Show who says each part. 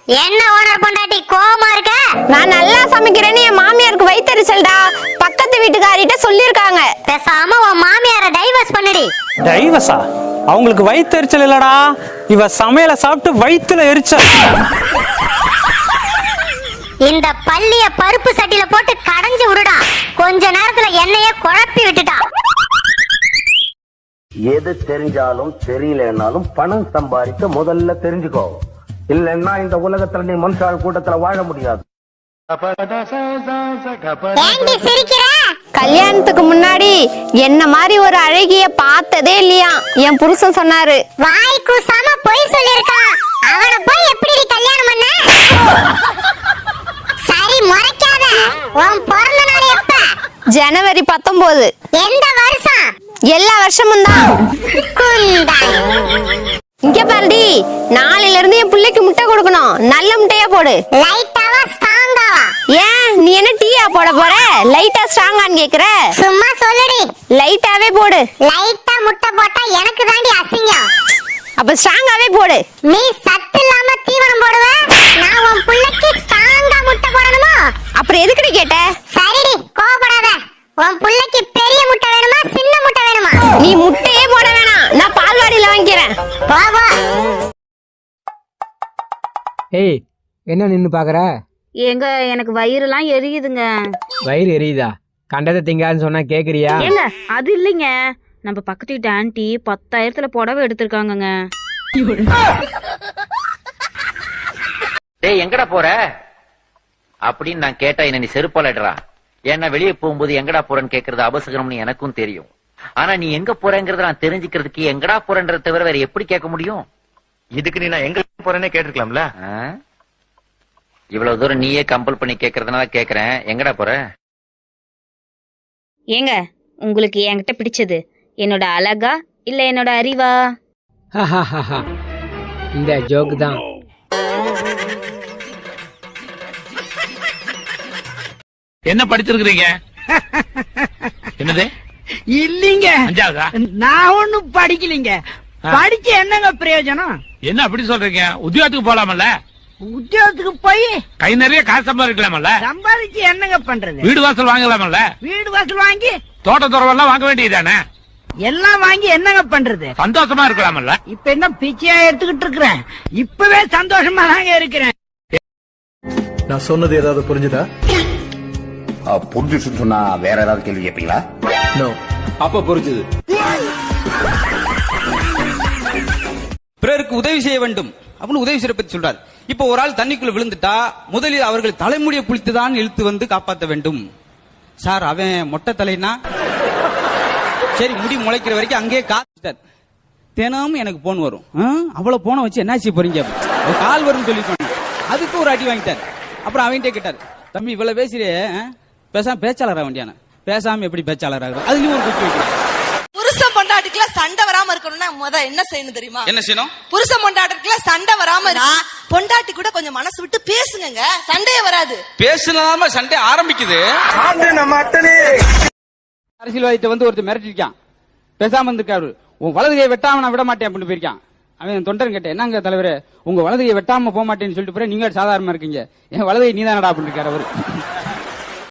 Speaker 1: என்ன ஓனர் பொண்டாட்டி கோவமா இருக்க?
Speaker 2: நான் நல்லா சமைக்கிறேன்னு என் மாமியாருக்கு வயித்தெரிச்சல்டா. பக்கத்து வீட்டுக்காரிட்ட சொல்லிருக்காங்க.
Speaker 1: பேசாம உன் மாமியார டைவர்ஸ் பண்ணுடி.
Speaker 3: டைவர்ஸா? அவங்களுக்கு வயித்தெரிச்சல் இல்லடா, இவ சமையல சாப்பிட்டு வயித்துல எரிச்சல்.
Speaker 1: இந்த பள்ளிய பருப்பு சட்டில போட்டு கடைஞ்சு விடுடா. கொஞ்ச நேரத்துல எண்ணெய குழப்பி விட்டுட்டா.
Speaker 4: எது தெரிஞ்சாலும் தெரியலனாலும் பணம் சம்பாதிக்க முதல்ல தெரிஞ்சுக்கோ. இல்லன்னா இந்த உலகத்துல நீ மனுஷால் கூட்டத்துல வாழ முடியாது.
Speaker 1: ஏண்டி சிரிக்கிற?
Speaker 2: கல்யாணத்துக்கு முன்னாடி என்ன மாதிரி ஒரு அழகிய பார்த்ததே இல்லையா என் புருஷன் சொன்னாரு.
Speaker 1: வாய் கூசாம பொய் சொல்லிருக்கான். அவனை போய் எப்படி கல்யாணம் பண்ண? சரி முறைக்காத. உன் பிறந்த நாள் எப்ப?
Speaker 2: ஜனவரி 19.
Speaker 1: எந்த வருஷம்?
Speaker 2: எல்லா வருஷமும் தான். இங்க பாருடி, நாளையில இருந்து என் பிள்ளைக்கு முட்டை கொடுக்கணும். நல்ல முட்டையா போடு.
Speaker 1: லைட்டாவா ஸ்ட்ராங்காவா?
Speaker 2: ஏன் நீ என்ன டீயா போட போற? லைட்டா ஸ்ட்ராங்கான்னு கேக்குற?
Speaker 1: சும்மா சொல்லுடி.
Speaker 2: லைட்டாவே போடு.
Speaker 1: லைட்டா முட்டை போட்டா எனக்கு தாண்டி அசிங்கம்.
Speaker 2: அப்ப ஸ்ட்ராங்காவே போடு.
Speaker 1: நீ சத்து இல்லாம தீவனம் போடுவ, நான் உன் புள்ளைக்கு ஸ்ட்ராங்கா முட்டை போடணுமா?
Speaker 2: அப்புறம் எதுக்குடி கேட்ட?
Speaker 1: சரிடி, கோவப்படாத. உன் புள்ளைக்கு பெரிய முட்டை வேணுமா சின்ன முட்டை வேணுமா?
Speaker 2: நீ முட்டையே போட வேணாம், நான் பால்வாடியில வாங்கிக்கிறேன்.
Speaker 1: போ போ.
Speaker 5: ஏய், என்ன நின்னு பாக்குற?
Speaker 6: ஏங்க எனக்கு வயிறுலாம் எரியுதுங்க.
Speaker 5: வயிறு எரியுதா? கண்டதை திங்காதுன்னு சொன்னா கேக்குறியா?
Speaker 6: ஏங்க அது இல்லைங்க, நம்ம பக்கத்து வீட்டு ஆண்டி 10,000த்துல புடவை எடுத்திருக்காங்கங்க.
Speaker 7: டேய் எங்கடா போற அப்படின்னு நான் கேட்டா என்ன நீ செருப்பாலடுறா. ஏன்னா வெளியே போகும்போது எங்கடா போறேன்னு கேக்குறது அபசகரம்னு எனக்கும் தெரியும். ஆனா நீ எங்க போறேங்கிறத நான் தெரிஞ்சுக்கிறதுக்கு எங்கடா போறேன்றத தவிர வேற எப்படி கேட்க முடியும்?
Speaker 4: இதுக்கு நீ நான் எங்க போறேன்னே கேட்டிருக்கலாம்ல.
Speaker 7: இவ்வளவு தூரம் நீயே கம்பல் பண்ணி கேக்குறதுனால கேக்குறேன், எங்கடா போற?
Speaker 6: ஏங்க உங்களுக்கு என்கிட்ட பிடிச்சது என்னோட அழகா இல்ல என்னோட அறிவா?
Speaker 5: இந்த ஜோக்கு தான்.
Speaker 8: என்ன படிச்சிருக்கீங்க? என்னது?
Speaker 9: இல்லீங்க, நான் ஒண்ணும் படிக்கலீங்க. படிச்சு என்னங்க பிரயோஜனம்?
Speaker 8: என்ன அப்படி சொல்றீங்க? உத்தியோகத்துக்கு போலாமல்ல?
Speaker 9: உத்தியோகத்துக்கு போய்
Speaker 8: கை நிறைய காசு சம்பாதிக்கலாமல்ல?
Speaker 9: சம்பாதிச்சு என்னங்க பண்றது?
Speaker 8: வீடு வாசல் வாங்கலாமல்ல?
Speaker 9: வீடு வாசல் வாங்கி
Speaker 8: தோட்ட துறவெல்லாம் வாங்க வேண்டியதானே?
Speaker 9: எல்லாம் வாங்கி என்னங்க பண்றது?
Speaker 8: சந்தோஷமா இருக்கலாமல்ல?
Speaker 9: இப்ப என்ன பிச்சையா எடுத்துக்கிட்டு இருக்கிறேன்? இப்பவே சந்தோஷமா தாங்க இருக்கிறேன்.
Speaker 10: நான் சொன்னது ஏதாவது புரிஞ்சுதா?
Speaker 4: புரிஞ்சுன்னு சொன்னா வேற ஏதாவது கேள்வி கேட்பீங்களா?
Speaker 10: நோ.
Speaker 11: அப்ப புரிஞ்சுது. பிறருக்கு உதவி செய்ய வேண்டும் அப்படின்னு உதவி செய்ய பத்தி சொல்றாரு. இப்ப ஒரு ஆள் தண்ணிக்குள்ள விழுந்துட்டா முதலில் அவர்கள் தலைமுடியை குளித்துதான் இழுத்து வந்து காப்பாற்ற வேண்டும். சார் அவன் மொட்டை தலைனா சரி முடி முளைக்கிற வரைக்கும் அங்கேயே காத்துட்டார். தினமும் எனக்கு போன் வரும். அவ்வளவு போனை வச்சு என்ன செய்ய போறீங்க? கால் வரும்னு சொல்லி சொன்னேன். அதுக்கு ஒரு அடி வாங்கிட்டார். அப்புறம் அவன்கிட்ட கேட்டார், தம்பி இவ்வளவு பேசுறே பேசாம பேச்சாளர் வேண்டியான. பேசாம எப்படி பேச்சாளர் ஆகுது? அதுலயும் ஒரு குச்சி வைக்கிறேன்.
Speaker 12: புருஷ பொண்டாட்டிக்குள்ள சண்டை வராம இருக்கணும்னா முத என்ன செய்யணும் தெரியுமா?
Speaker 11: என்ன செய்யணும்?
Speaker 12: புருஷ பொண்டாட்டிக்குள்ள சண்டை வராம இருக்கா பொண்டாட்டி கூட கொஞ்சம் மனசு விட்டு பேசுங்க, சண்டையே வராது.
Speaker 11: பேசுனாம சண்டை ஆரம்பிக்குது. அரசியல்வாதிட்ட வந்து ஒருத்தர் மிரட்டிருக்கான், பேசாம இருந்திருக்காரு. உன் வலது கையை வெட்டாம நான் விட மாட்டேன் அப்படின்னு போயிருக்கான். அவன் தொண்டர் கேட்டேன், என்னங்க தலைவரே உங்க வலது கையை வெட்டாம போக மாட்டேன்னு சொல்லிட்டு போற, நீங்க சாதாரணமா இருக்கீங்க, என் வலது கை நீதானடா அப்படின்னு இருக்காரு அவரு.